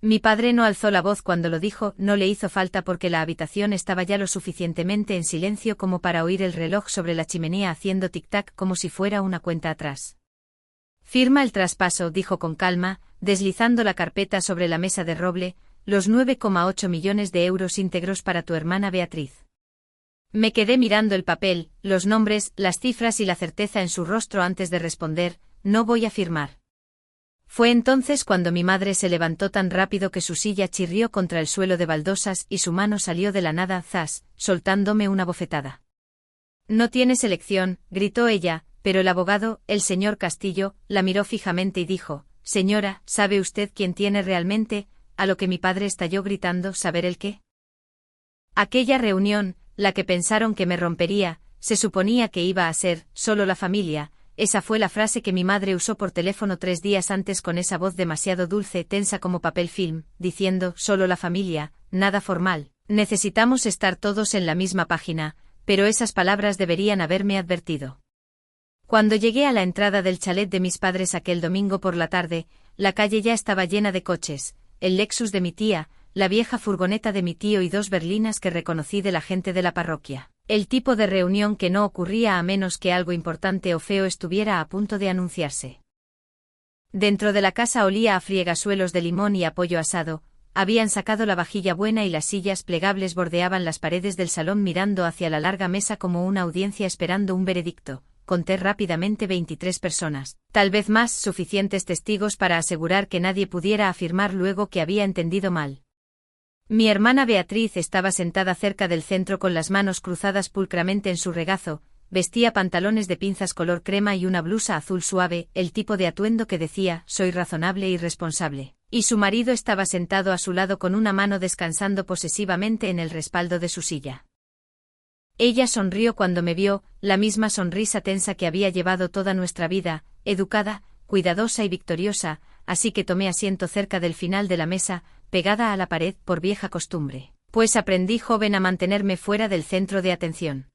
Mi padre no alzó la voz cuando lo dijo, no le hizo falta porque la habitación estaba ya lo suficientemente en silencio como para oír el reloj sobre la chimenea haciendo tic-tac como si fuera una cuenta atrás. Firma el traspaso, dijo con calma, deslizando la carpeta sobre la mesa de roble, los 9,8 millones de euros íntegros para tu hermana Beatriz. Me quedé mirando el papel, los nombres, las cifras y la certeza en su rostro antes de responder, no voy a firmar. Fue entonces cuando mi madre se levantó tan rápido que su silla chirrió contra el suelo de baldosas y su mano salió de la nada, zas, soltándome una bofetada. No tienes elección, gritó ella, pero el abogado, el señor Castillo, la miró fijamente y dijo, señora, ¿sabe usted quién tiene realmente? A lo que mi padre estalló gritando, ¿saber el qué? Aquella reunión, la que pensaron que me rompería, se suponía que iba a ser, solo la familia. Esa fue la frase que mi madre usó por teléfono 3 días antes con esa voz demasiado dulce, tensa como papel film, diciendo, solo la familia, nada formal, necesitamos estar todos en la misma página, pero esas palabras deberían haberme advertido. Cuando llegué a la entrada del chalet de mis padres aquel domingo por la tarde, la calle ya estaba llena de coches, el Lexus de mi tía, la vieja furgoneta de mi tío y 2 berlinas que reconocí de la gente de la parroquia. El tipo de reunión que no ocurría a menos que algo importante o feo estuviera a punto de anunciarse. Dentro de la casa olía a friegasuelos de limón y a pollo asado, habían sacado la vajilla buena y las sillas plegables bordeaban las paredes del salón mirando hacia la larga mesa como una audiencia esperando un veredicto. Conté rápidamente 23 personas, tal vez más, suficientes testigos para asegurar que nadie pudiera afirmar luego que había entendido mal. Mi hermana Beatriz estaba sentada cerca del centro con las manos cruzadas pulcramente en su regazo, vestía pantalones de pinzas color crema y una blusa azul suave, el tipo de atuendo que decía, soy razonable y responsable, y su marido estaba sentado a su lado con una mano descansando posesivamente en el respaldo de su silla. Ella sonrió cuando me vio, la misma sonrisa tensa que había llevado toda nuestra vida, educada, cuidadosa y victoriosa, así que tomé asiento cerca del final de la mesa, pegada a la pared por vieja costumbre, pues aprendí joven a mantenerme fuera del centro de atención.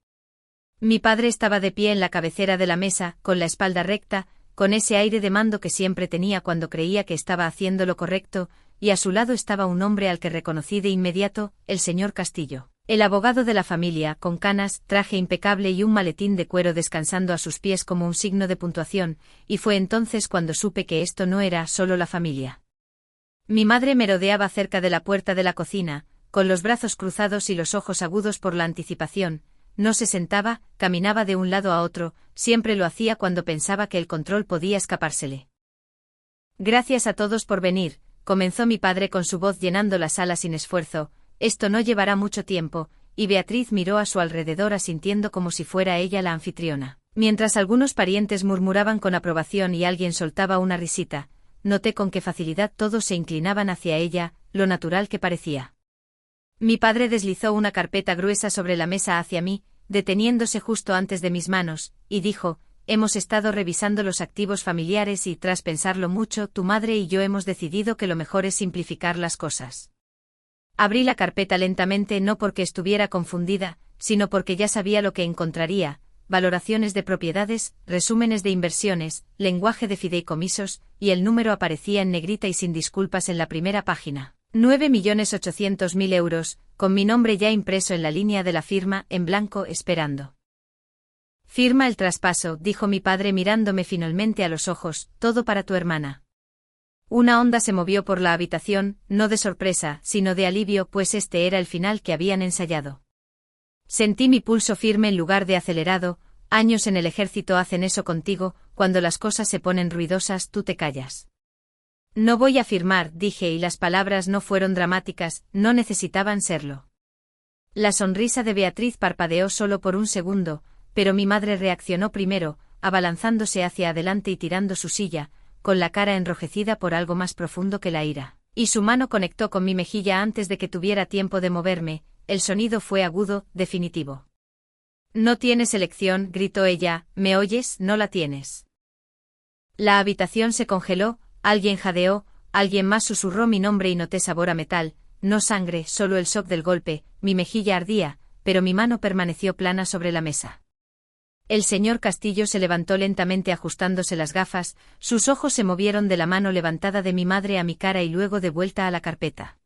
Mi padre estaba de pie en la cabecera de la mesa, con la espalda recta, con ese aire de mando que siempre tenía cuando creía que estaba haciendo lo correcto, y a su lado estaba un hombre al que reconocí de inmediato, el señor Castillo, el abogado de la familia, con canas, traje impecable y un maletín de cuero descansando a sus pies como un signo de puntuación, y fue entonces cuando supe que esto no era solo la familia. Mi madre merodeaba cerca de la puerta de la cocina, con los brazos cruzados y los ojos agudos por la anticipación, no se sentaba, caminaba de un lado a otro, siempre lo hacía cuando pensaba que el control podía escapársele. Gracias a todos por venir, comenzó mi padre con su voz llenando la sala sin esfuerzo, esto no llevará mucho tiempo, y Beatriz miró a su alrededor asintiendo como si fuera ella la anfitriona. Mientras algunos parientes murmuraban con aprobación y alguien soltaba una risita, noté con qué facilidad todos se inclinaban hacia ella, lo natural que parecía. Mi padre deslizó una carpeta gruesa sobre la mesa hacia mí, deteniéndose justo antes de mis manos, y dijo, hemos estado revisando los activos familiares y tras pensarlo mucho, tu madre y yo hemos decidido que lo mejor es simplificar las cosas. Abrí la carpeta lentamente no porque estuviera confundida, sino porque ya sabía lo que encontraría, valoraciones de propiedades, resúmenes de inversiones, lenguaje de fideicomisos, y el número aparecía en negrita y sin disculpas en la primera página. 9.800.000 euros, con mi nombre ya impreso en la línea de la firma, en blanco, esperando. Firma el traspaso, dijo mi padre mirándome finalmente a los ojos, todo para tu hermana. Una onda se movió por la habitación, no de sorpresa, sino de alivio, pues este era el final que habían ensayado. Sentí mi pulso firme en lugar de acelerado, años en el ejército hacen eso contigo, cuando las cosas se ponen ruidosas tú te callas. No voy a firmar, dije y las palabras no fueron dramáticas, no necesitaban serlo. La sonrisa de Beatriz parpadeó solo por un segundo, pero mi madre reaccionó primero, abalanzándose hacia adelante y tirando su silla, con la cara enrojecida por algo más profundo que la ira, y su mano conectó con mi mejilla antes de que tuviera tiempo de moverme, el sonido fue agudo, definitivo. No tienes elección, gritó ella, ¿me oyes? No la tienes. La habitación se congeló, alguien jadeó, alguien más susurró mi nombre y noté sabor a metal, no sangre, solo el shock del golpe, mi mejilla ardía, pero mi mano permaneció plana sobre la mesa. El señor Castillo se levantó lentamente ajustándose las gafas, sus ojos se movieron de la mano levantada de mi madre a mi cara y luego de vuelta a la carpeta.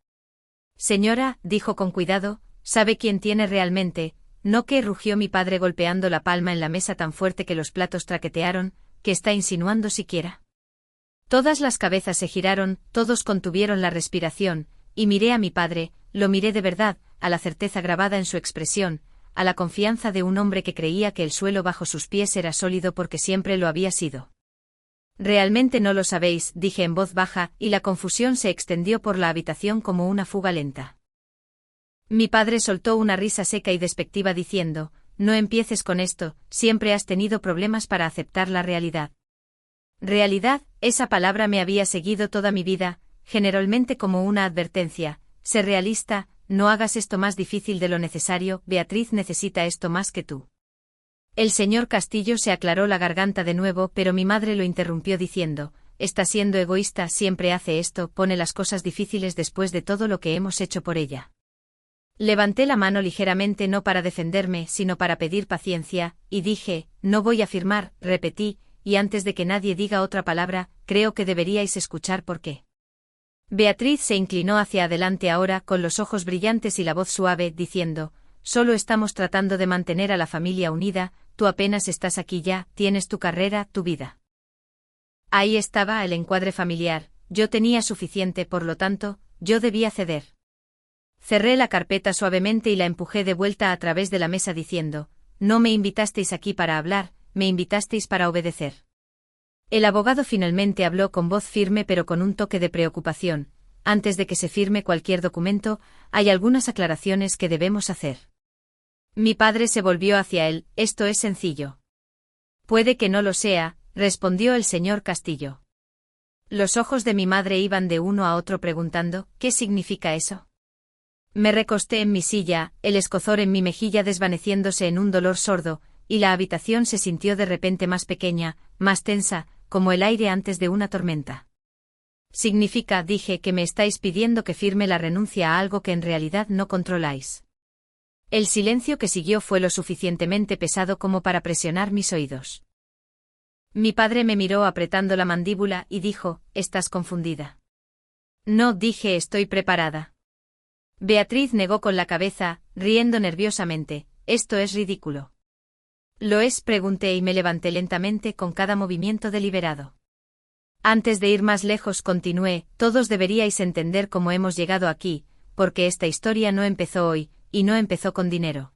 Señora, dijo con cuidado, ¿sabe quién tiene realmente? ¿No que? Rugió mi padre golpeando la palma en la mesa tan fuerte que los platos traquetearon, ¿qué está insinuando siquiera? Todas las cabezas se giraron, todos contuvieron la respiración, y miré a mi padre, lo miré de verdad, a la certeza grabada en su expresión, a la confianza de un hombre que creía que el suelo bajo sus pies era sólido porque siempre lo había sido. Realmente no lo sabéis, dije en voz baja, y la confusión se extendió por la habitación como una fuga lenta. Mi padre soltó una risa seca y despectiva diciendo, no empieces con esto, siempre has tenido problemas para aceptar la realidad. Realidad, esa palabra me había seguido toda mi vida, generalmente como una advertencia, sé realista, no hagas esto más difícil de lo necesario, Beatriz necesita esto más que tú. El señor Castillo se aclaró la garganta de nuevo, pero mi madre lo interrumpió diciendo, está siendo egoísta, siempre hace esto, pone las cosas difíciles después de todo lo que hemos hecho por ella. Levanté la mano ligeramente no para defenderme, sino para pedir paciencia, y dije, no voy a firmar, repetí, y antes de que nadie diga otra palabra, creo que deberíais escuchar por qué. Beatriz se inclinó hacia adelante ahora con los ojos brillantes y la voz suave, diciendo, solo estamos tratando de mantener a la familia unida, tú apenas estás aquí ya, tienes tu carrera, tu vida. Ahí estaba el encuadre familiar, yo tenía suficiente, por lo tanto, yo debía ceder. Cerré la carpeta suavemente y la empujé de vuelta a través de la mesa diciendo, no me invitasteis aquí para hablar, me invitasteis para obedecer. El abogado finalmente habló con voz firme pero con un toque de preocupación. Antes de que se firme cualquier documento, hay algunas aclaraciones que debemos hacer. Mi padre se volvió hacia él, esto es sencillo. Puede que no lo sea, respondió el señor Castillo. Los ojos de mi madre iban de uno a otro preguntando, ¿qué significa eso? Me recosté en mi silla, el escozor en mi mejilla desvaneciéndose en un dolor sordo, y la habitación se sintió de repente más pequeña, más tensa, como el aire antes de una tormenta. Significa, dije, que me estáis pidiendo que firme la renuncia a algo que en realidad no controláis. El silencio que siguió fue lo suficientemente pesado como para presionar mis oídos. Mi padre me miró apretando la mandíbula y dijo, ¿estás confundida? No, dije, estoy preparada. Beatriz negó con la cabeza, riendo nerviosamente, esto es ridículo. ¿Lo es? Pregunté y me levanté lentamente con cada movimiento deliberado. Antes de ir más lejos continué, todos deberíais entender cómo hemos llegado aquí, porque esta historia no empezó hoy, y no empezó con dinero.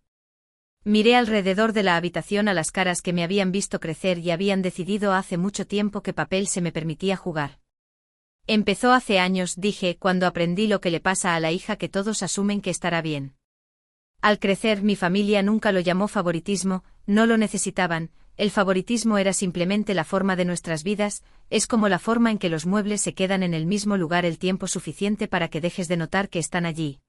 Miré alrededor de la habitación a las caras que me habían visto crecer y habían decidido hace mucho tiempo qué papel se me permitía jugar. Empezó hace años, dije, cuando aprendí lo que le pasa a la hija que todos asumen que estará bien. Al crecer mi familia nunca lo llamó favoritismo, no lo necesitaban, el favoritismo era simplemente la forma de nuestras vidas, es como la forma en que los muebles se quedan en el mismo lugar el tiempo suficiente para que dejes de notar que están allí.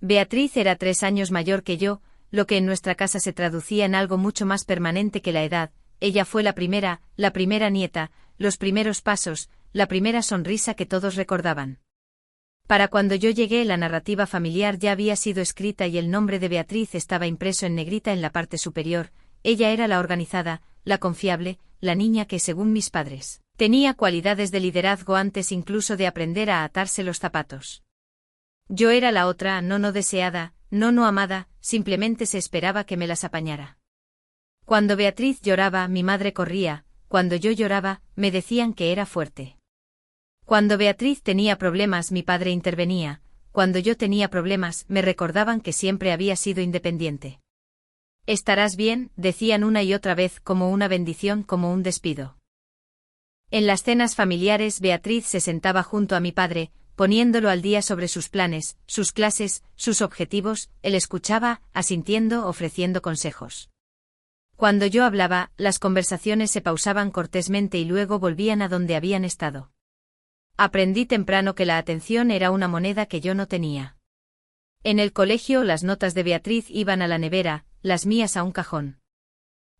Beatriz era 3 años mayor que yo, lo que en nuestra casa se traducía en algo mucho más permanente que la edad, ella fue la primera nieta, los primeros pasos, la primera sonrisa que todos recordaban. Para cuando yo llegué la narrativa familiar ya había sido escrita y el nombre de Beatriz estaba impreso en negrita en la parte superior, ella era la organizada, la confiable, la niña que según mis padres, tenía cualidades de liderazgo antes incluso de aprender a atarse los zapatos. Yo era la otra, no deseada, no amada, simplemente se esperaba que me las apañara. Cuando Beatriz lloraba mi madre corría, cuando yo lloraba, me decían que era fuerte. Cuando Beatriz tenía problemas mi padre intervenía, cuando yo tenía problemas me recordaban que siempre había sido independiente. «Estarás bien», decían una y otra vez como una bendición, como un despido. En las cenas familiares Beatriz se sentaba junto a mi padre, poniéndolo al día sobre sus planes, sus clases, sus objetivos, él escuchaba, asintiendo, ofreciendo consejos. Cuando yo hablaba, las conversaciones se pausaban cortésmente y luego volvían a donde habían estado. Aprendí temprano que la atención era una moneda que yo no tenía. En el colegio las notas de Beatriz iban a la nevera, las mías a un cajón.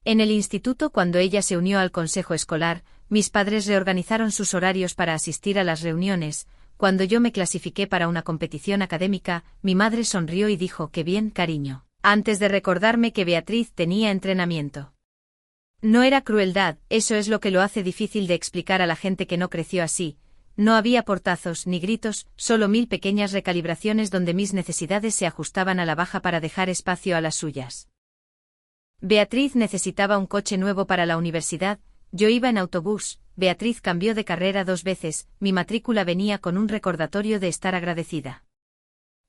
En el instituto cuando ella se unió al consejo escolar, mis padres reorganizaron sus horarios para asistir a las reuniones, cuando yo me clasifiqué para una competición académica, mi madre sonrió y dijo «Qué bien, cariño», antes de recordarme que Beatriz tenía entrenamiento. No era crueldad, eso es lo que lo hace difícil de explicar a la gente que no creció así. No había portazos ni gritos, solo 1000 pequeñas recalibraciones donde mis necesidades se ajustaban a la baja para dejar espacio a las suyas. Beatriz necesitaba un coche nuevo para la universidad, yo iba en autobús, Beatriz cambió de carrera 2 veces, mi matrícula venía con un recordatorio de estar agradecida.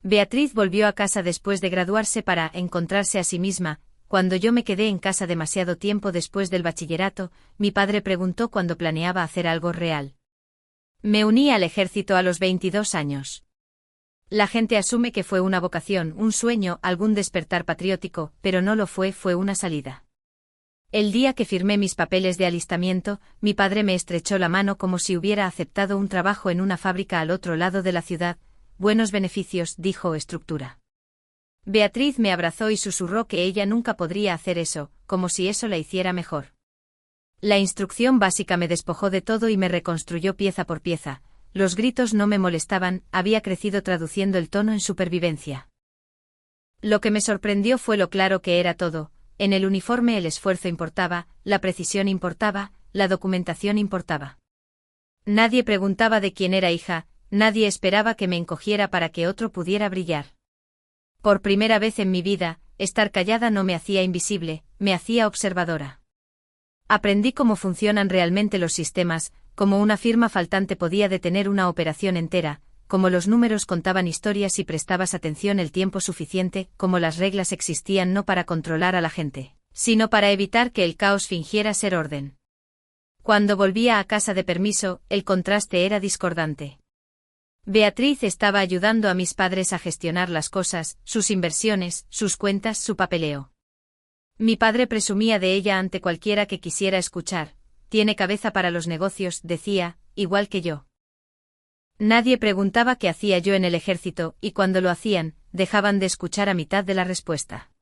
Beatriz volvió a casa después de graduarse para encontrarse a sí misma. Cuando yo me quedé en casa demasiado tiempo después del bachillerato, mi padre preguntó cuándo planeaba hacer algo real. Me uní al ejército a los 22 años. La gente asume que fue una vocación, un sueño, algún despertar patriótico, pero no lo fue, fue una salida. El día que firmé mis papeles de alistamiento, mi padre me estrechó la mano como si hubiera aceptado un trabajo en una fábrica al otro lado de la ciudad. Buenos beneficios, dijo, estructura. Beatriz me abrazó y susurró que ella nunca podría hacer eso, como si eso la hiciera mejor. La instrucción básica me despojó de todo y me reconstruyó pieza por pieza. Los gritos no me molestaban, había crecido traduciendo el tono en supervivencia. Lo que me sorprendió fue lo claro que era todo. En el uniforme el esfuerzo importaba, la precisión importaba, la documentación importaba. Nadie preguntaba de quién era hija, nadie esperaba que me encogiera para que otro pudiera brillar. Por primera vez en mi vida, estar callada no me hacía invisible, me hacía observadora. Aprendí cómo funcionan realmente los sistemas, cómo una firma faltante podía detener una operación entera, cómo los números contaban historias si prestabas atención el tiempo suficiente, cómo las reglas existían no para controlar a la gente, sino para evitar que el caos fingiera ser orden. Cuando volvía a casa de permiso, el contraste era discordante. Beatriz estaba ayudando a mis padres a gestionar las cosas, sus inversiones, sus cuentas, su papeleo. Mi padre presumía de ella ante cualquiera que quisiera escuchar. Tiene cabeza para los negocios, decía, igual que yo. Nadie preguntaba qué hacía yo en el ejército, y cuando lo hacían, dejaban de escuchar a mitad de la respuesta.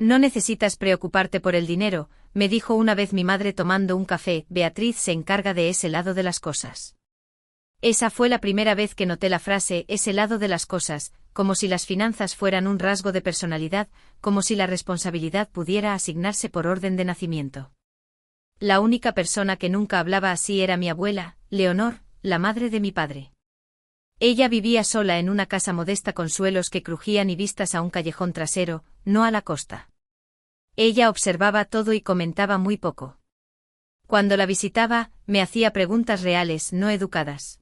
No necesitas preocuparte por el dinero, me dijo una vez mi madre tomando un café, Beatriz se encarga de ese lado de las cosas. Esa fue la primera vez que noté la frase ese lado de las cosas, como si las finanzas fueran un rasgo de personalidad, como si la responsabilidad pudiera asignarse por orden de nacimiento. La única persona que nunca hablaba así era mi abuela, Leonor, la madre de mi padre. Ella vivía sola en una casa modesta con suelos que crujían y vistas a un callejón trasero, no a la costa. Ella observaba todo y comentaba muy poco. Cuando la visitaba, me hacía preguntas reales, no educadas.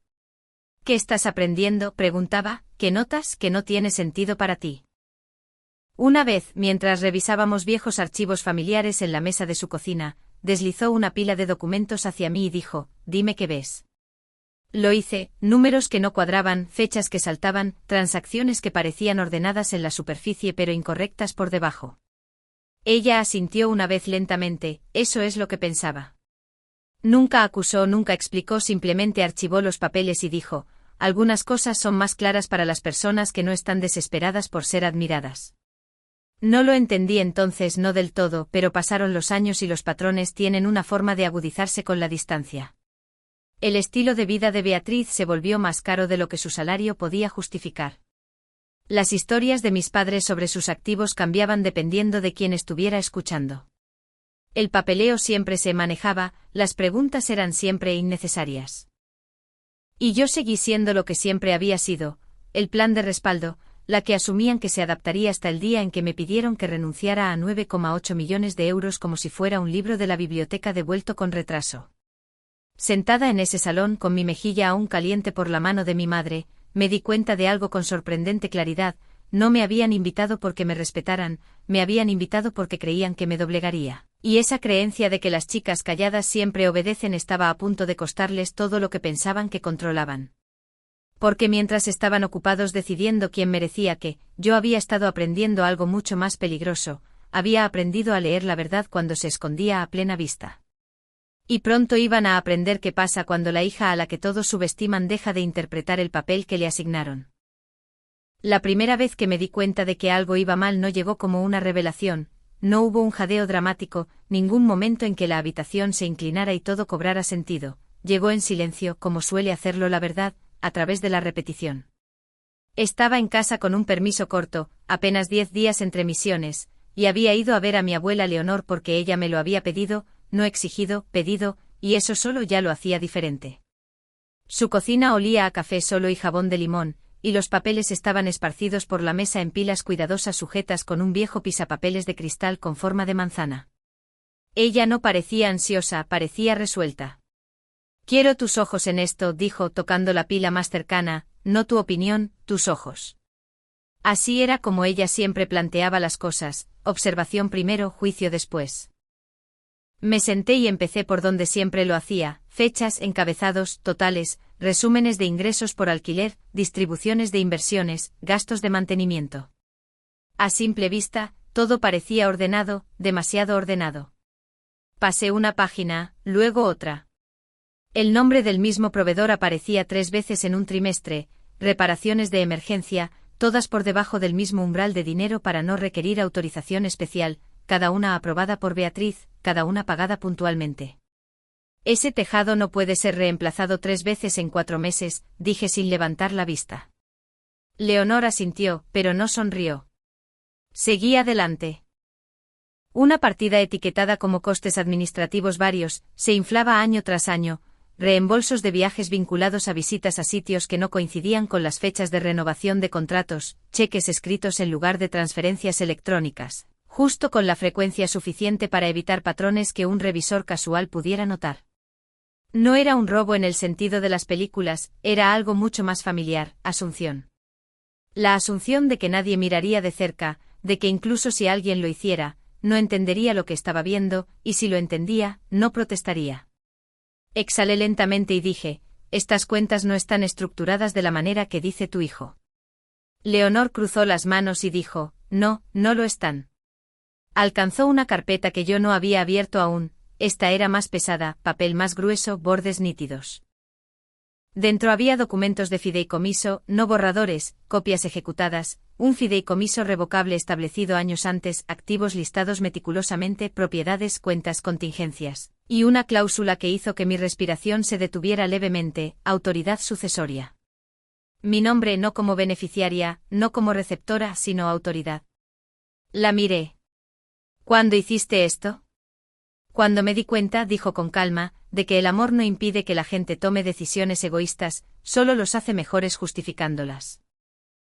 ¿Qué estás aprendiendo?, preguntaba, ¿qué notas que no tiene sentido para ti? Una vez, mientras revisábamos viejos archivos familiares en la mesa de su cocina, deslizó una pila de documentos hacia mí y dijo, dime qué ves. Lo hice, números que no cuadraban, fechas que saltaban, transacciones que parecían ordenadas en la superficie pero incorrectas por debajo. Ella asintió una vez lentamente, eso es lo que pensaba. Nunca acusó, nunca explicó, simplemente archivó los papeles y dijo, algunas cosas son más claras para las personas que no están desesperadas por ser admiradas. No lo entendí entonces, no del todo, pero pasaron los años y los patrones tienen una forma de agudizarse con la distancia. El estilo de vida de Beatriz se volvió más caro de lo que su salario podía justificar. Las historias de mis padres sobre sus activos cambiaban dependiendo de quién estuviera escuchando. El papeleo siempre se manejaba, las preguntas eran siempre innecesarias. Y yo seguí siendo lo que siempre había sido, el plan de respaldo, la que asumían que se adaptaría hasta el día en que me pidieron que renunciara a 9,8 millones de euros como si fuera un libro de la biblioteca devuelto con retraso. Sentada en ese salón con mi mejilla aún caliente por la mano de mi madre, me di cuenta de algo con sorprendente claridad, no me habían invitado porque me respetaran, me habían invitado porque creían que me doblegaría. Y esa creencia de que las chicas calladas siempre obedecen estaba a punto de costarles todo lo que pensaban que controlaban. Porque mientras estaban ocupados decidiendo quién merecía qué, yo había estado aprendiendo algo mucho más peligroso, había aprendido a leer la verdad cuando se escondía a plena vista. Y pronto iban a aprender qué pasa cuando la hija a la que todos subestiman deja de interpretar el papel que le asignaron. La primera vez que me di cuenta de que algo iba mal no llegó como una revelación. No hubo un jadeo dramático, ningún momento en que la habitación se inclinara y todo cobrara sentido. Llegó en silencio, como suele hacerlo la verdad, a través de la repetición. Estaba en casa con un permiso corto, apenas 10 días entre misiones, y había ido a ver a mi abuela Leonor porque ella me lo había pedido. no exigido, pedido, y eso solo ya lo hacía diferente. Su cocina olía a café solo y jabón de limón, y los papeles estaban esparcidos por la mesa en pilas cuidadosas sujetas con un viejo pisapapeles de cristal con forma de manzana. Ella no parecía ansiosa, parecía resuelta. Quiero tus ojos en esto, dijo tocando la pila más cercana, no tu opinión, tus ojos. Así era como ella siempre planteaba las cosas, observación primero, juicio después. Me senté y empecé por donde siempre lo hacía, fechas, encabezados, totales, resúmenes de ingresos por alquiler, distribuciones de inversiones, gastos de mantenimiento. A simple vista, todo parecía ordenado, demasiado ordenado. Pasé una página, luego otra. El nombre del mismo proveedor aparecía 3 veces en un trimestre, reparaciones de emergencia, todas por debajo del mismo umbral de dinero para no requerir autorización especial, cada una aprobada por Beatriz, cada una pagada puntualmente. Ese tejado no puede ser reemplazado 3 veces en 4 meses, dije sin levantar la vista. Leonor asintió, pero no sonrió. Seguí adelante. Una partida etiquetada como costes administrativos varios, se inflaba año tras año, reembolsos de viajes vinculados a visitas a sitios que no coincidían con las fechas de renovación de contratos, cheques escritos en lugar de transferencias electrónicas, justo con la frecuencia suficiente para evitar patrones que un revisor casual pudiera notar. No era un robo en el sentido de las películas, era algo mucho más familiar, asunción. La asunción de que nadie miraría de cerca, de que incluso si alguien lo hiciera, no entendería lo que estaba viendo, y si lo entendía, no protestaría. Exhalé lentamente y dije, estas cuentas no están estructuradas de la manera que dice tu hijo. Leonor cruzó las manos y dijo, no, no lo están. Alcanzó una carpeta que yo no había abierto aún, esta era más pesada, papel más grueso, bordes nítidos. Dentro había documentos de fideicomiso, no borradores, copias ejecutadas, un fideicomiso revocable establecido años antes, activos listados meticulosamente, propiedades, cuentas, contingencias, y una cláusula que hizo que mi respiración se detuviera levemente, autoridad sucesoria. Mi nombre no como beneficiaria, no como receptora, sino autoridad. La miré. ¿Cuándo hiciste esto? Cuando me di cuenta, dijo con calma, de que el amor no impide que la gente tome decisiones egoístas, solo los hace mejores justificándolas.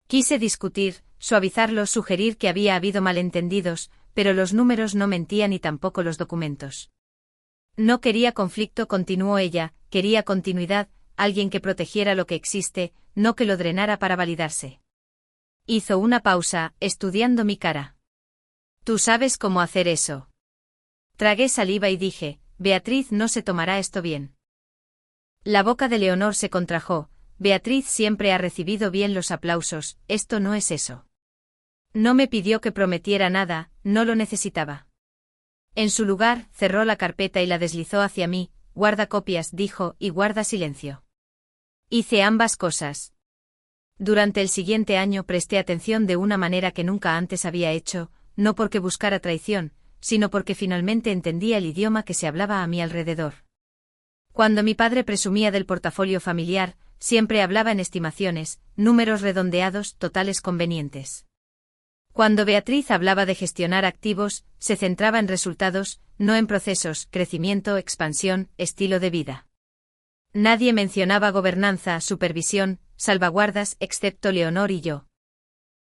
Quise discutir, suavizarlo, sugerir que había habido malentendidos, pero los números no mentían y tampoco los documentos. No quería conflicto, continuó ella, quería continuidad, alguien que protegiera lo que existe, no que lo drenara para validarse. Hizo una pausa, estudiando mi cara. ¿Tú sabes cómo hacer eso? Tragué saliva y dije, Beatriz no se tomará esto bien. La boca de Leonor se contrajo, Beatriz siempre ha recibido bien los aplausos, esto no es eso. No me pidió que prometiera nada, no lo necesitaba. En su lugar, cerró la carpeta y la deslizó hacia mí, guarda copias, dijo, y guarda silencio. Hice ambas cosas. Durante el siguiente año presté atención de una manera que nunca antes había hecho, no porque buscara traición, sino porque finalmente entendía el idioma que se hablaba a mi alrededor. Cuando mi padre presumía del portafolio familiar, siempre hablaba en estimaciones, números redondeados, totales convenientes. Cuando Beatriz hablaba de gestionar activos, se centraba en resultados, no en procesos, crecimiento, expansión, estilo de vida. Nadie mencionaba gobernanza, supervisión, salvaguardas, excepto Leonor y yo.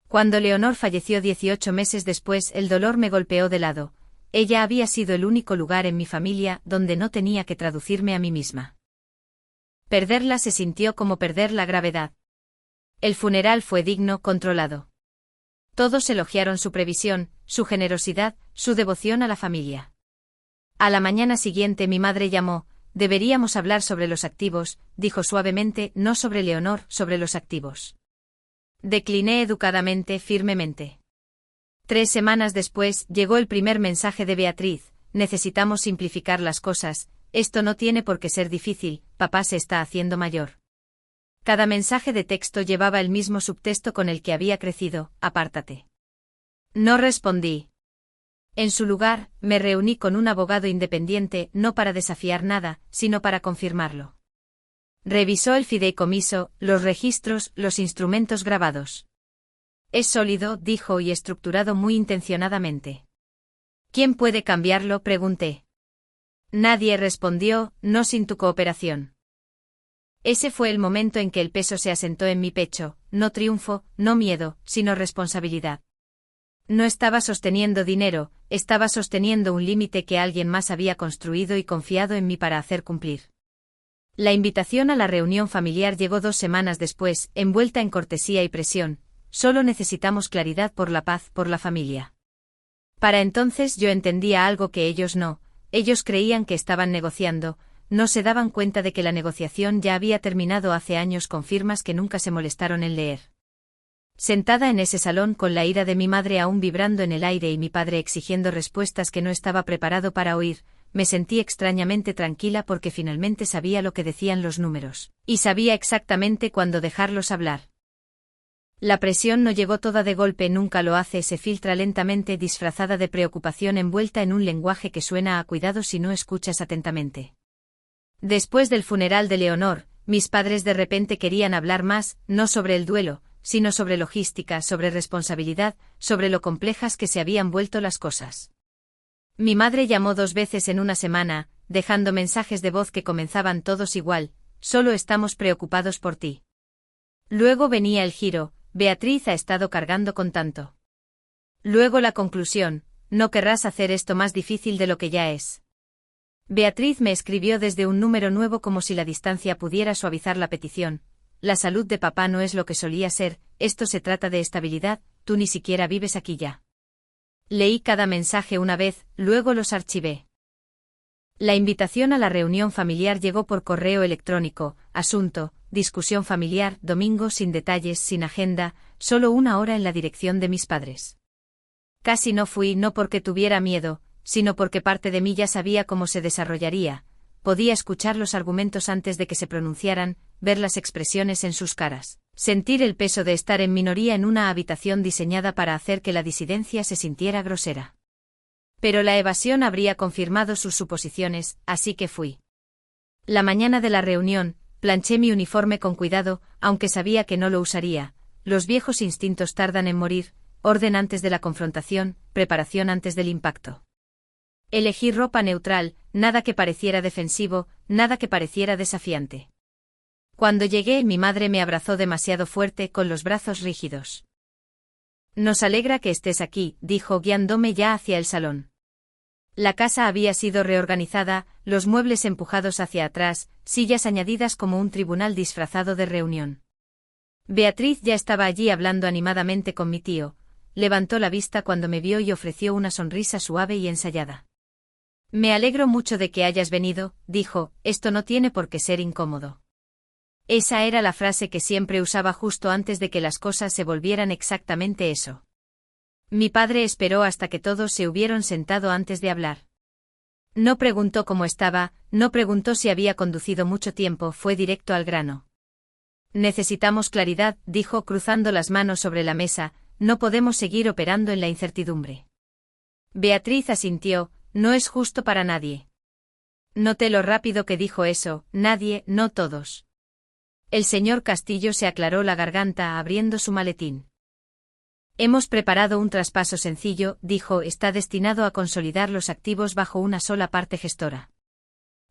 Cuando Leonor falleció 18 meses después, el dolor me golpeó de lado. Ella había sido el único lugar en mi familia donde no tenía que traducirme a mí misma. Perderla se sintió como perder la gravedad. El funeral fue digno, controlado. Todos elogiaron su previsión, su generosidad, su devoción a la familia. A la mañana siguiente mi madre llamó, deberíamos hablar sobre los activos, dijo suavemente, no sobre Leonor, sobre los activos. Decliné educadamente, firmemente. 3 semanas después, llegó el primer mensaje de Beatriz, necesitamos simplificar las cosas, esto no tiene por qué ser difícil, papá se está haciendo mayor. Cada mensaje de texto llevaba el mismo subtexto con el que había crecido, apártate. No respondí. En su lugar, me reuní con un abogado independiente, no para desafiar nada, sino para confirmarlo. Revisó el fideicomiso, los registros, los instrumentos grabados. Es sólido, dijo, y estructurado muy intencionadamente. ¿Quién puede cambiarlo?, pregunté. Nadie respondió, no sin tu cooperación. Ese fue el momento en que el peso se asentó en mi pecho, no triunfo, no miedo, sino responsabilidad. No estaba sosteniendo dinero, estaba sosteniendo un límite que alguien más había construido y confiado en mí para hacer cumplir. La invitación a la reunión familiar llegó 2 semanas después, envuelta en cortesía y presión. Solo necesitamos claridad por la paz, por la familia. Para entonces yo entendía algo que ellos no. Ellos creían que estaban negociando, no se daban cuenta de que la negociación ya había terminado hace años con firmas que nunca se molestaron en leer. Sentada en ese salón con la ira de mi madre aún vibrando en el aire y mi padre exigiendo respuestas que no estaba preparado para oír, me sentí extrañamente tranquila porque finalmente sabía lo que decían los números, y sabía exactamente cuándo dejarlos hablar. La presión no llegó toda de golpe, nunca lo hace, se filtra lentamente disfrazada de preocupación envuelta en un lenguaje que suena a cuidado si no escuchas atentamente. Después del funeral de Leonor, mis padres de repente querían hablar más, no sobre el duelo, sino sobre logística, sobre responsabilidad, sobre lo complejas que se habían vuelto las cosas. Mi madre llamó 2 veces en una semana, dejando mensajes de voz que comenzaban todos igual: solo estamos preocupados por ti. Luego venía el giro: Beatriz ha estado cargando con tanto. Luego la conclusión: no querrás hacer esto más difícil de lo que ya es. Beatriz me escribió desde un número nuevo como si la distancia pudiera suavizar la petición: la salud de papá no es lo que solía ser, esto se trata de estabilidad, tú ni siquiera vives aquí ya. Leí cada mensaje una vez, luego los archivé. La invitación a la reunión familiar llegó por correo electrónico: asunto, discusión familiar, domingo, sin detalles, sin agenda, solo 1 hora en la dirección de mis padres. Casi no fui, no porque tuviera miedo, sino porque parte de mí ya sabía cómo se desarrollaría. Podía escuchar los argumentos antes de que se pronunciaran, ver las expresiones en sus caras, sentir el peso de estar en minoría en una habitación diseñada para hacer que la disidencia se sintiera grosera. Pero la evasión habría confirmado sus suposiciones, así que fui. La mañana de la reunión, planché mi uniforme con cuidado, aunque sabía que no lo usaría. Los viejos instintos tardan en morir: orden antes de la confrontación, preparación antes del impacto. Elegí ropa neutral, nada que pareciera defensivo, nada que pareciera desafiante. Cuando llegué, mi madre me abrazó demasiado fuerte, con los brazos rígidos. Nos alegra que estés aquí, dijo guiándome ya hacia el salón. La casa había sido reorganizada, los muebles empujados hacia atrás, sillas añadidas como un tribunal disfrazado de reunión. Beatriz ya estaba allí hablando animadamente con mi tío. Levantó la vista cuando me vio y ofreció una sonrisa suave y ensayada. Me alegro mucho de que hayas venido, dijo, esto no tiene por qué ser incómodo. Esa era la frase que siempre usaba justo antes de que las cosas se volvieran exactamente eso. Mi padre esperó hasta que todos se hubieron sentado antes de hablar. No preguntó cómo estaba, no preguntó si había conducido mucho tiempo, fue directo al grano. Necesitamos claridad, dijo cruzando las manos sobre la mesa, no podemos seguir operando en la incertidumbre. Beatriz asintió: no es justo para nadie. Noté lo rápido que dijo eso: nadie, no todos. El señor Castillo se aclaró la garganta abriendo su maletín. Hemos preparado un traspaso sencillo, dijo, está destinado a consolidar los activos bajo una sola parte gestora.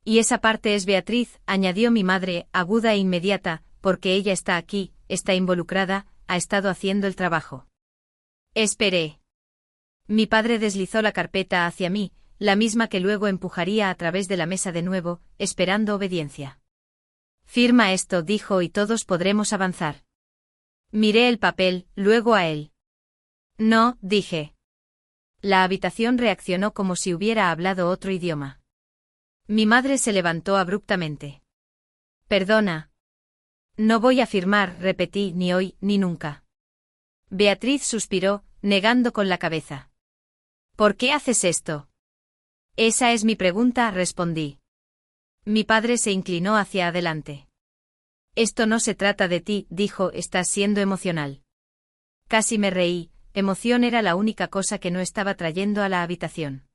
Y esa parte es Beatriz, añadió mi madre, aguda e inmediata, porque ella está aquí, está involucrada, ha estado haciendo el trabajo. Esperé. Mi padre deslizó la carpeta hacia mí, la misma que luego empujaría a través de la mesa de nuevo, esperando obediencia. Firma esto, dijo, y todos podremos avanzar. Miré el papel, luego a él. No, dije. La habitación reaccionó como si hubiera hablado otro idioma. Mi madre se levantó abruptamente. Perdona. No voy a firmar, repetí, ni hoy, ni nunca. Beatriz suspiró, negando con la cabeza. ¿Por qué haces esto? Esa es mi pregunta, respondí. Mi padre se inclinó hacia adelante. Esto no se trata de ti, dijo, estás siendo emocional. Casi me reí, emoción era la única cosa que no estaba trayendo a la habitación.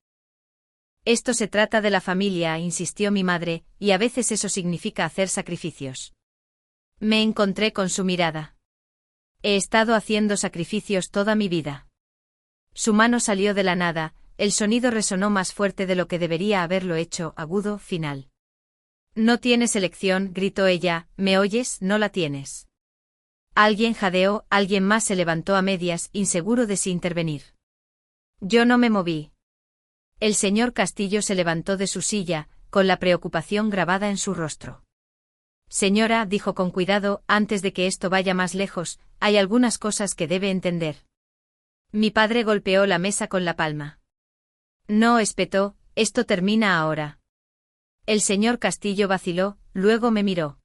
Esto se trata de la familia, insistió mi madre, y a veces eso significa hacer sacrificios. Me encontré con su mirada. He estado haciendo sacrificios toda mi vida. Su mano salió de la nada, el sonido resonó más fuerte de lo que debería haberlo hecho, agudo, final. No tienes elección, gritó ella, ¿me oyes? No la tienes. Alguien jadeó, alguien más se levantó a medias, inseguro de si intervenir. Yo no me moví. El señor Castillo se levantó de su silla, con la preocupación grabada en su rostro. Señora, dijo con cuidado, antes de que esto vaya más lejos, hay algunas cosas que debe entender. Mi padre golpeó la mesa con la palma. No, espetó, esto termina ahora. El señor Castillo vaciló, luego me miró.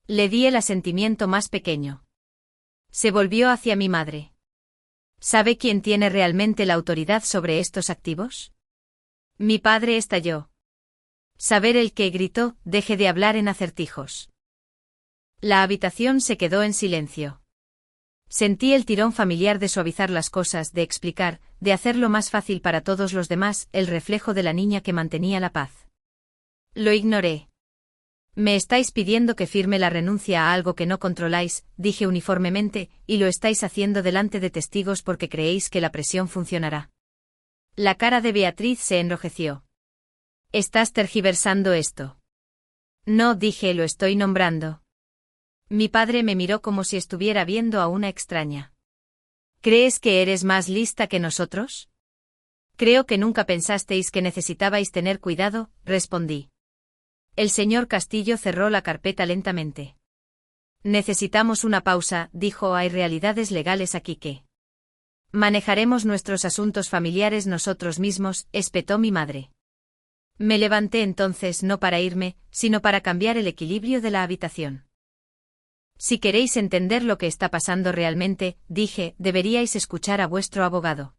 Le di el asentimiento más pequeño. Se volvió hacia mi madre. ¿Sabe quién tiene realmente la autoridad sobre estos activos? Mi padre estalló. Saber el que gritó, deje de hablar en acertijos. La habitación se quedó en silencio. Sentí el tirón familiar de suavizar las cosas, de explicar, de hacerlo más fácil para todos los demás, el reflejo de la niña que mantenía la paz. Lo ignoré. Me estáis pidiendo que firme la renuncia a algo que no controláis, dije uniformemente, y lo estáis haciendo delante de testigos porque creéis que la presión funcionará. La cara de Beatriz se enrojeció. ¿Estás tergiversando esto? No, dije, lo estoy nombrando. Mi padre me miró como si estuviera viendo a una extraña. ¿Crees que eres más lista que nosotros? Creo que nunca pensasteis que necesitabais tener cuidado, respondí. El señor Castillo cerró la carpeta lentamente. Necesitamos una pausa, dijo, hay realidades legales aquí que manejaremos nuestros asuntos familiares nosotros mismos, espetó mi madre. Me levanté entonces no para irme, sino para cambiar el equilibrio de la habitación. Si queréis entender lo que está pasando realmente, dije, deberíais escuchar a vuestro abogado.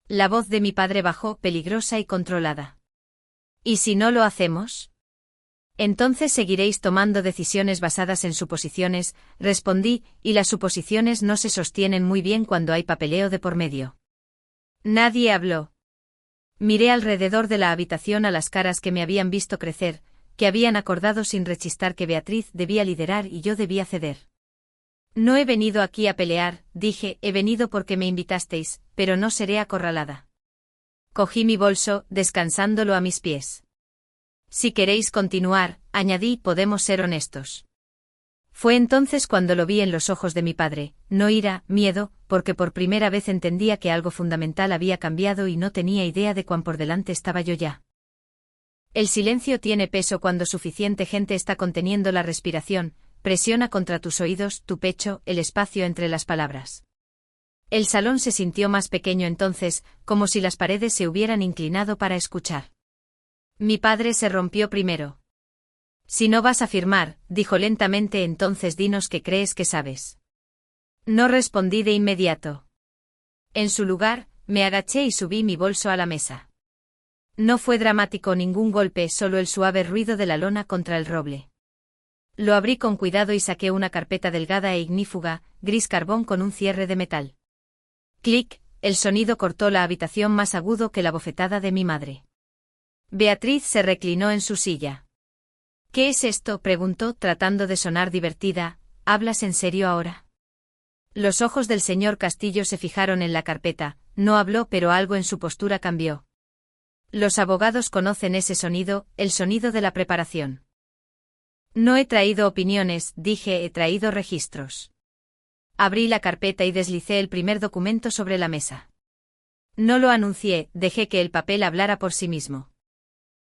La voz de mi padre bajó, peligrosa y controlada. ¿Y si no lo hacemos? Entonces seguiréis tomando decisiones basadas en suposiciones, respondí, y las suposiciones no se sostienen muy bien cuando hay papeleo de por medio. Nadie habló. Miré alrededor de la habitación a las caras que me habían visto crecer, que habían acordado sin rechistar que Beatriz debía liderar y yo debía ceder. No he venido aquí a pelear, dije, he venido porque me invitasteis, pero no seré acorralada. Cogí mi bolso, descansándolo a mis pies. Si queréis continuar, añadí, podemos ser honestos. Fue entonces cuando lo vi en los ojos de mi padre, no ira, miedo, porque por primera vez entendía que algo fundamental había cambiado y no tenía idea de cuán por delante estaba yo ya. El silencio tiene peso cuando suficiente gente está conteniendo la respiración, presiona contra tus oídos, tu pecho, el espacio entre las palabras. El salón se sintió más pequeño entonces, como si las paredes se hubieran inclinado para escuchar. Mi padre se rompió primero. Si no vas a firmar, dijo lentamente, entonces dinos qué crees que sabes. No respondí de inmediato. En su lugar, me agaché y subí mi bolso a la mesa. No fue dramático ningún golpe, solo el suave ruido de la lona contra el roble. Lo abrí con cuidado y saqué una carpeta delgada e ignífuga, gris carbón con un cierre de metal. Clic, el sonido cortó la habitación más agudo que la bofetada de mi madre. Beatriz se reclinó en su silla. ¿Qué es esto?, preguntó, tratando de sonar divertida. ¿Hablas en serio ahora? Los ojos del señor Castillo se fijaron en la carpeta, no habló pero algo en su postura cambió. Los abogados conocen ese sonido, el sonido de la preparación. No he traído opiniones, dije, he traído registros. Abrí la carpeta y deslicé el primer documento sobre la mesa. No lo anuncié, dejé que el papel hablara por sí mismo.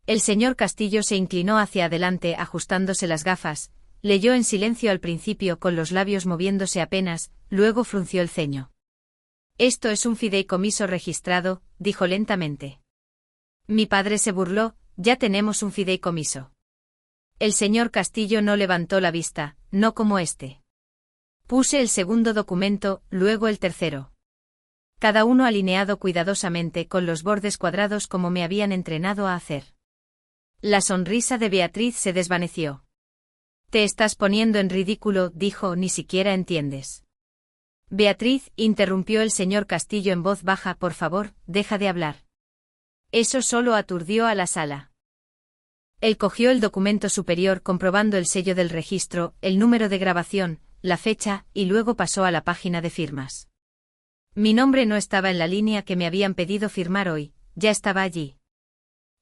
El señor Castillo se inclinó hacia adelante ajustándose las gafas, leyó en silencio al principio con los labios moviéndose apenas, luego frunció el ceño. Esto es un fideicomiso registrado, dijo lentamente. Mi padre se burló, ya tenemos un fideicomiso. El señor Castillo no levantó la vista, no como este. Puse el segundo documento, luego el tercero. Cada uno alineado cuidadosamente con los bordes cuadrados como me habían entrenado a hacer. La sonrisa de Beatriz se desvaneció. Te estás poniendo en ridículo, dijo, ni siquiera entiendes. Beatriz, interrumpió el señor Castillo en voz baja, por favor, deja de hablar. Eso solo aturdió a la sala. Él cogió el documento superior comprobando el sello del registro, el número de grabación, la fecha, y luego pasó a la página de firmas. Mi nombre no estaba en la línea que me habían pedido firmar hoy, ya estaba allí.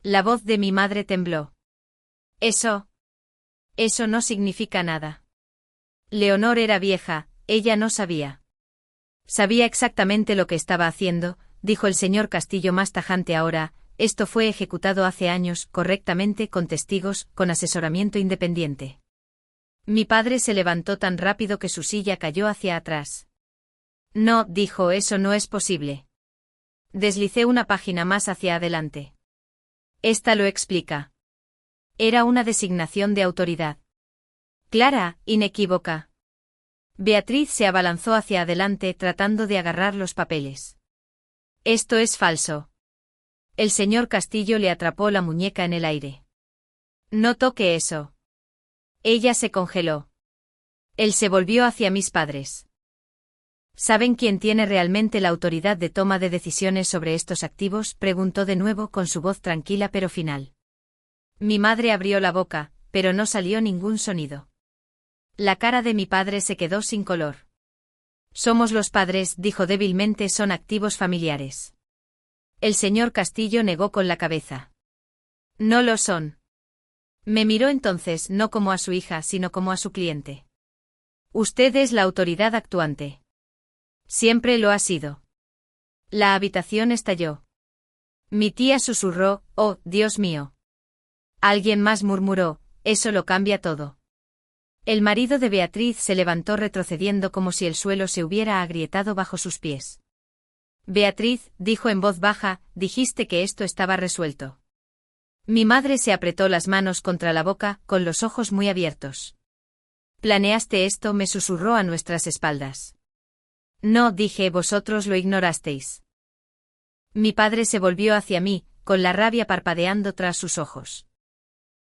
La voz de mi madre tembló. Eso no significa nada. Leonor era vieja, ella no sabía. Sabía exactamente lo que estaba haciendo, dijo el señor Castillo más tajante ahora. Esto fue ejecutado hace años, correctamente, con testigos, con asesoramiento independiente. Mi padre se levantó tan rápido que su silla cayó hacia atrás. No, dijo, eso no es posible. Deslicé una página más hacia adelante. Esta lo explica. Era una designación de autoridad. Clara, inequívoca. Beatriz se abalanzó hacia adelante tratando de agarrar los papeles. Esto es falso. El señor Castillo le atrapó la muñeca en el aire. No toque eso. Ella se congeló. Él se volvió hacia mis padres. ¿Saben quién tiene realmente la autoridad de toma de decisiones sobre estos activos?, preguntó de nuevo con su voz tranquila pero final. Mi madre abrió la boca, pero no salió ningún sonido. La cara de mi padre se quedó sin color. Somos los padres, dijo débilmente, son activos familiares. El señor Castillo negó con la cabeza. No lo son. Me miró entonces no como a su hija sino como a su cliente. Usted es la autoridad actuante. Siempre lo ha sido. La habitación estalló. Mi tía susurró, oh, Dios mío. Alguien más murmuró, eso lo cambia todo. El marido de Beatriz se levantó retrocediendo como si el suelo se hubiera agrietado bajo sus pies. Beatriz, dijo en voz baja, dijiste que esto estaba resuelto. Mi madre se apretó las manos contra la boca, con los ojos muy abiertos. Planeaste esto, me susurró a nuestras espaldas. No, dije, vosotros lo ignorasteis. Mi padre se volvió hacia mí, con la rabia parpadeando tras sus ojos.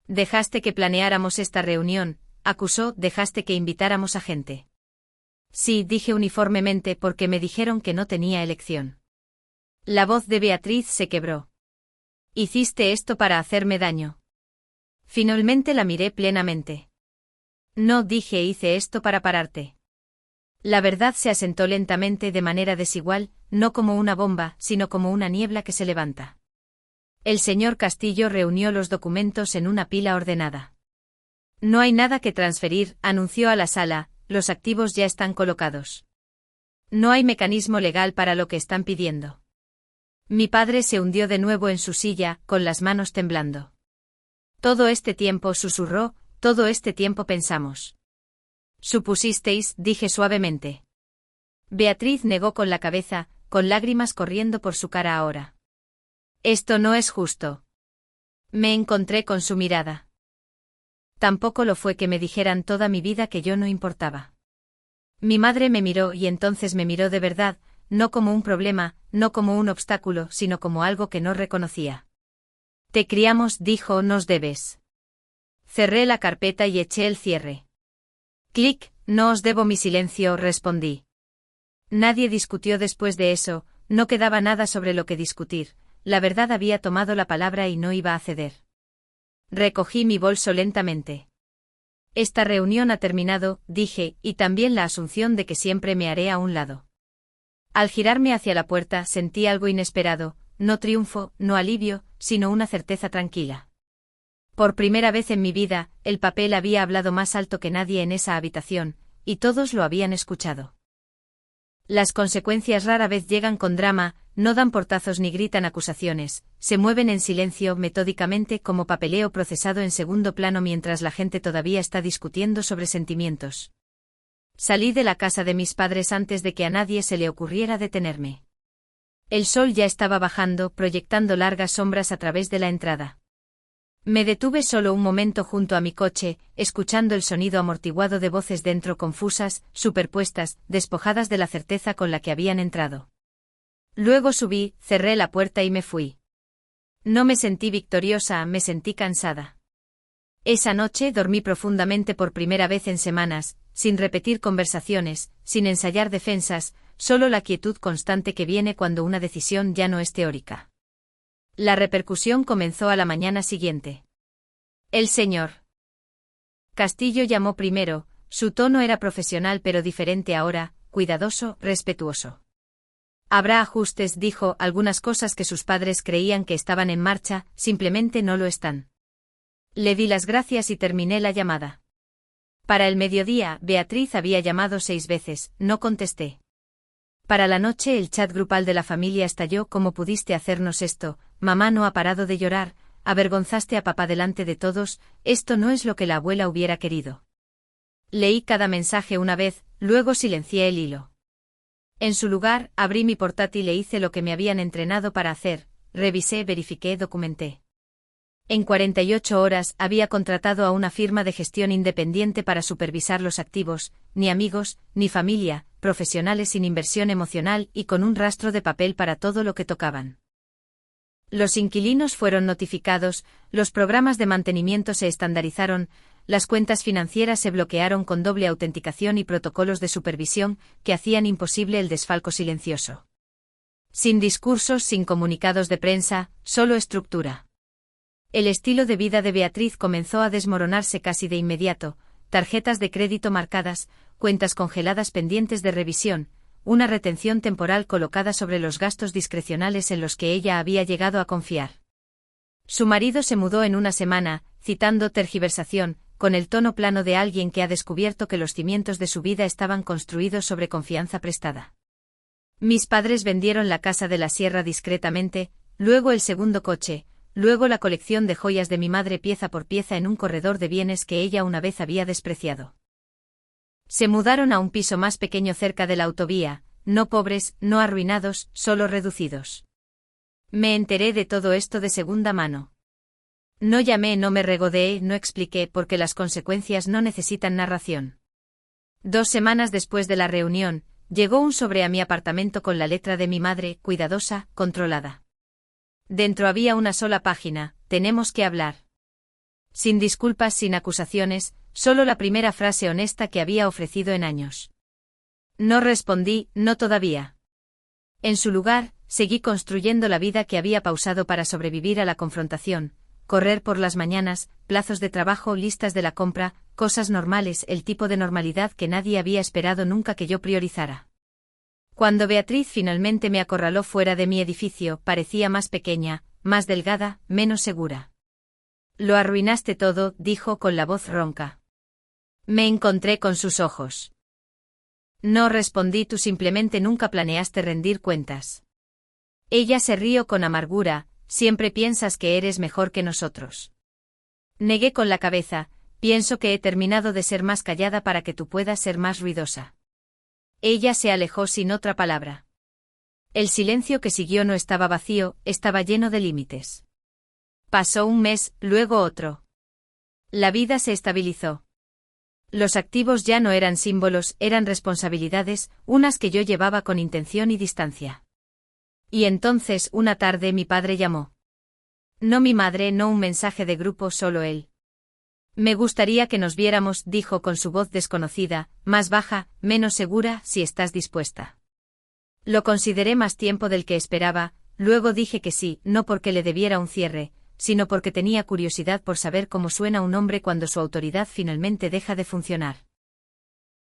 Dejaste que planeáramos esta reunión, acusó, dejaste que invitáramos a gente. Sí, dije uniformemente porque me dijeron que no tenía elección. La voz de Beatriz se quebró. Hiciste esto para hacerme daño. Finalmente la miré plenamente. No, dije, hice esto para pararte. La verdad se asentó lentamente de manera desigual, no como una bomba, sino como una niebla que se levanta. El señor Castillo reunió los documentos en una pila ordenada. No hay nada que transferir, anunció a la sala, los activos ya están colocados. No hay mecanismo legal para lo que están pidiendo. Mi padre se hundió de nuevo en su silla, con las manos temblando. Todo este tiempo, susurró, todo este tiempo pensamos. Supusisteis, dije suavemente. Beatriz negó con la cabeza, con lágrimas corriendo por su cara ahora. Esto no es justo. Me encontré con su mirada. Tampoco lo fue que me dijeran toda mi vida que yo no importaba. Mi madre me miró y entonces me miró de verdad, no como un problema, no como un obstáculo, sino como algo que no reconocía. Te criamos, dijo, nos debes. Cerré la carpeta y eché el cierre. Clic, no os debo mi silencio, respondí. Nadie discutió después de eso, no quedaba nada sobre lo que discutir, la verdad había tomado la palabra y no iba a ceder. Recogí mi bolso lentamente. Esta reunión ha terminado, dije, y también la asunción de que siempre me haré a un lado. Al girarme hacia la puerta sentí algo inesperado, no triunfo, no alivio, sino una certeza tranquila. Por primera vez en mi vida, el papel había hablado más alto que nadie en esa habitación, y todos lo habían escuchado. Las consecuencias rara vez llegan con drama, no dan portazos ni gritan acusaciones, se mueven en silencio metódicamente como papeleo procesado en segundo plano mientras la gente todavía está discutiendo sobre sentimientos. Salí de la casa de mis padres antes de que a nadie se le ocurriera detenerme. El sol ya estaba bajando, proyectando largas sombras a través de la entrada. Me detuve solo un momento junto a mi coche, escuchando el sonido amortiguado de voces dentro confusas, superpuestas, despojadas de la certeza con la que habían entrado. Luego subí, cerré la puerta y me fui. No me sentí victoriosa, me sentí cansada. Esa noche dormí profundamente por primera vez en semanas, sin repetir conversaciones, sin ensayar defensas, solo la quietud constante que viene cuando una decisión ya no es teórica. La repercusión comenzó a la mañana siguiente. El señor Castillo llamó primero, su tono era profesional pero diferente ahora, cuidadoso, respetuoso. Habrá ajustes, dijo, algunas cosas que sus padres creían que estaban en marcha, simplemente no lo están. Le di las gracias y terminé la llamada. Para el mediodía, Beatriz había llamado 6 veces, no contesté. Para la noche el chat grupal de la familia estalló. ¿Cómo pudiste hacernos esto? Mamá no ha parado de llorar, avergonzaste a papá delante de todos, esto no es lo que la abuela hubiera querido. Leí cada mensaje una vez, luego silencié el hilo. En su lugar, abrí mi portátil e hice lo que me habían entrenado para hacer, revisé, verifiqué, documenté. En 48 horas había contratado a una firma de gestión independiente para supervisar los activos, ni amigos, ni familia, profesionales sin inversión emocional y con un rastro de papel para todo lo que tocaban. Los inquilinos fueron notificados, los programas de mantenimiento se estandarizaron, las cuentas financieras se bloquearon con doble autenticación y protocolos de supervisión que hacían imposible el desfalco silencioso. Sin discursos, sin comunicados de prensa, solo estructura. El estilo de vida de Beatriz comenzó a desmoronarse casi de inmediato, tarjetas de crédito marcadas, cuentas congeladas pendientes de revisión, una retención temporal colocada sobre los gastos discrecionales en los que ella había llegado a confiar. Su marido se mudó en una semana, citando tergiversación, con el tono plano de alguien que ha descubierto que los cimientos de su vida estaban construidos sobre confianza prestada. Mis padres vendieron la casa de la sierra discretamente, luego el segundo coche, luego la colección de joyas de mi madre pieza por pieza en un corredor de bienes que ella una vez había despreciado. Se mudaron a un piso más pequeño cerca de la autovía, no pobres, no arruinados, solo reducidos. Me enteré de todo esto de segunda mano. No llamé, no me regodeé, no expliqué porque las consecuencias no necesitan narración. 2 semanas después de la reunión, llegó un sobre a mi apartamento con la letra de mi madre, cuidadosa, controlada. Dentro había una sola página, tenemos que hablar. Sin disculpas, sin acusaciones, solo la primera frase honesta que había ofrecido en años. No respondí, no todavía. En su lugar, seguí construyendo la vida que había pausado para sobrevivir a la confrontación, correr por las mañanas, plazos de trabajo, listas de la compra, cosas normales, el tipo de normalidad que nadie había esperado nunca que yo priorizara. Cuando Beatriz finalmente me acorraló fuera de mi edificio, parecía más pequeña, más delgada, menos segura. Lo arruinaste todo, dijo con la voz ronca. Me encontré con sus ojos. No respondí, tú simplemente nunca planeaste rendir cuentas. Ella se rió con amargura, siempre piensas que eres mejor que nosotros. Negué con la cabeza, pienso que he terminado de ser más callada para que tú puedas ser más ruidosa. Ella se alejó sin otra palabra. El silencio que siguió no estaba vacío, estaba lleno de límites. Pasó un mes, luego otro. La vida se estabilizó. Los activos ya no eran símbolos, eran responsabilidades, unas que yo llevaba con intención y distancia. Y entonces, una tarde mi padre llamó. No mi madre, no un mensaje de grupo, solo él. Me gustaría que nos viéramos, dijo con su voz desconocida, más baja, menos segura, si estás dispuesta. Lo consideré más tiempo del que esperaba, luego dije que sí, no porque le debiera un cierre, sino porque tenía curiosidad por saber cómo suena un hombre cuando su autoridad finalmente deja de funcionar.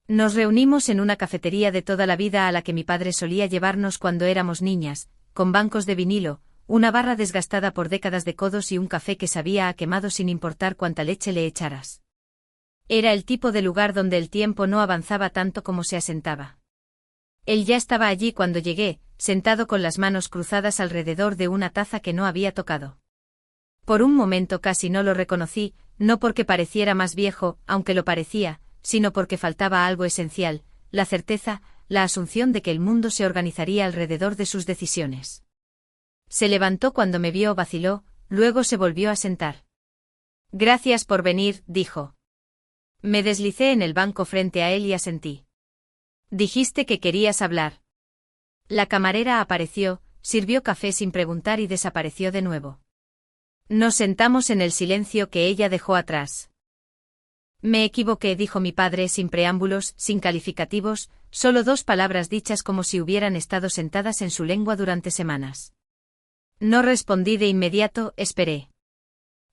Nos reunimos en una cafetería de toda la vida a la que mi padre solía llevarnos cuando éramos niñas, con bancos de vinilo, una barra desgastada por décadas de codos y un café que sabía a quemado sin importar cuánta leche le echaras. Era el tipo de lugar donde el tiempo no avanzaba tanto como se asentaba. Él ya estaba allí cuando llegué, sentado con las manos cruzadas alrededor de una taza que no había tocado. Por un momento casi no lo reconocí, no porque pareciera más viejo, aunque lo parecía, sino porque faltaba algo esencial, la certeza, la asunción de que el mundo se organizaría alrededor de sus decisiones. Se levantó cuando me vio, vaciló, luego se volvió a sentar. Gracias por venir, dijo. Me deslicé en el banco frente a él y asentí. Dijiste que querías hablar. La camarera apareció, sirvió café sin preguntar y desapareció de nuevo. Nos sentamos en el silencio que ella dejó atrás. Me equivoqué, dijo mi padre sin preámbulos, sin calificativos, solo 2 palabras dichas como si hubieran estado sentadas en su lengua durante semanas. No respondí de inmediato, esperé.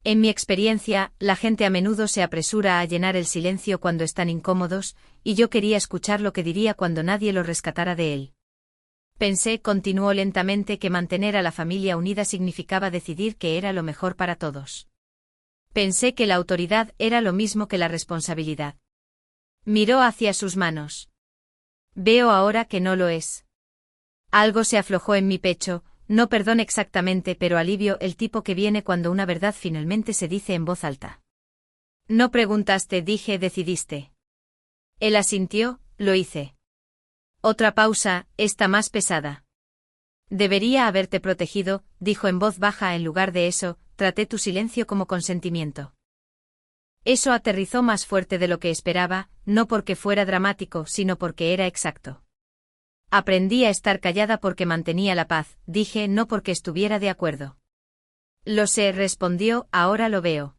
En mi experiencia, la gente a menudo se apresura a llenar el silencio cuando están incómodos, y yo quería escuchar lo que diría cuando nadie lo rescatara de él. Pensé, continuó lentamente, que mantener a la familia unida significaba decidir que era lo mejor para todos. Pensé que la autoridad era lo mismo que la responsabilidad. Miró hacia sus manos. Veo ahora que no lo es. Algo se aflojó en mi pecho, no perdón exactamente, pero alivio, el tipo que viene cuando una verdad finalmente se dice en voz alta. No preguntaste, dije, decidiste. Él asintió, lo hice. Otra pausa, esta más pesada. Debería haberte protegido, dijo en voz baja. En lugar de eso, traté tu silencio como consentimiento. Eso aterrizó más fuerte de lo que esperaba, no porque fuera dramático, sino porque era exacto. Aprendí a estar callada porque mantenía la paz, dije, no porque estuviera de acuerdo. Lo sé, respondió, ahora lo veo.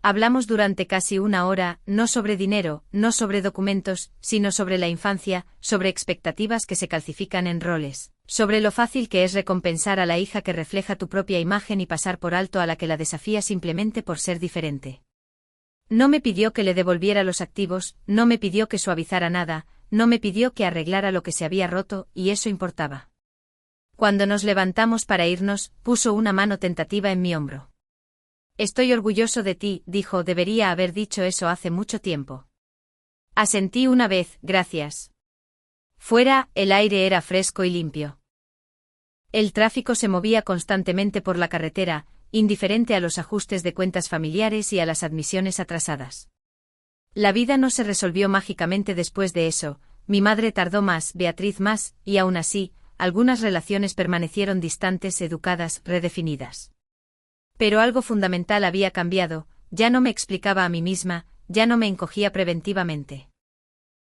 Hablamos durante casi una hora, no sobre dinero, no sobre documentos, sino sobre la infancia, sobre expectativas que se calcifican en roles, sobre lo fácil que es recompensar a la hija que refleja tu propia imagen y pasar por alto a la que la desafía simplemente por ser diferente. No me pidió que le devolviera los activos, no me pidió que suavizara nada, no me pidió que arreglara lo que se había roto, y eso importaba. Cuando nos levantamos para irnos, puso una mano tentativa en mi hombro. Estoy orgulloso de ti, dijo, debería haber dicho eso hace mucho tiempo. Asentí una vez, gracias. Fuera, el aire era fresco y limpio. El tráfico se movía constantemente por la carretera, indiferente a los ajustes de cuentas familiares y a las admisiones atrasadas. La vida no se resolvió mágicamente después de eso, mi madre tardó más, Beatriz más, y aún así, algunas relaciones permanecieron distantes, educadas, redefinidas. Pero algo fundamental había cambiado, ya no me explicaba a mí misma, ya no me encogía preventivamente.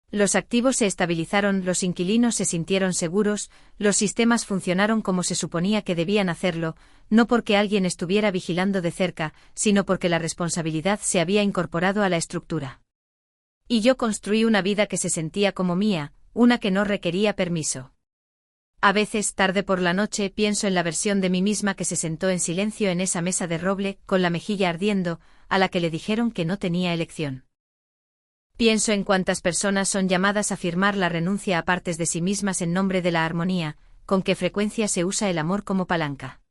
Los activos se estabilizaron, los inquilinos se sintieron seguros, los sistemas funcionaron como se suponía que debían hacerlo, no porque alguien estuviera vigilando de cerca, sino porque la responsabilidad se había incorporado a la estructura. Y yo construí una vida que se sentía como mía, una que no requería permiso. A veces, tarde por la noche, pienso en la versión de mí misma que se sentó en silencio en esa mesa de roble, con la mejilla ardiendo, a la que le dijeron que no tenía elección. Pienso en cuántas personas son llamadas a firmar la renuncia a partes de sí mismas en nombre de la armonía, con qué frecuencia se usa el amor como palanca.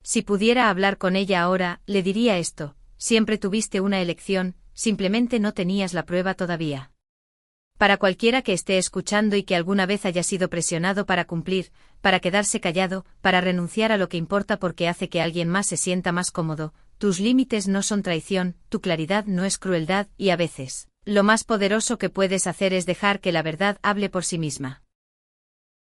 Si pudiera hablar con ella ahora, le diría esto: siempre tuviste una elección, simplemente no tenías la prueba todavía. Para cualquiera que esté escuchando y que alguna vez haya sido presionado para cumplir, para quedarse callado, para renunciar a lo que importa porque hace que alguien más se sienta más cómodo, tus límites no son traición, tu claridad no es crueldad, y a veces, lo más poderoso que puedes hacer es dejar que la verdad hable por sí misma.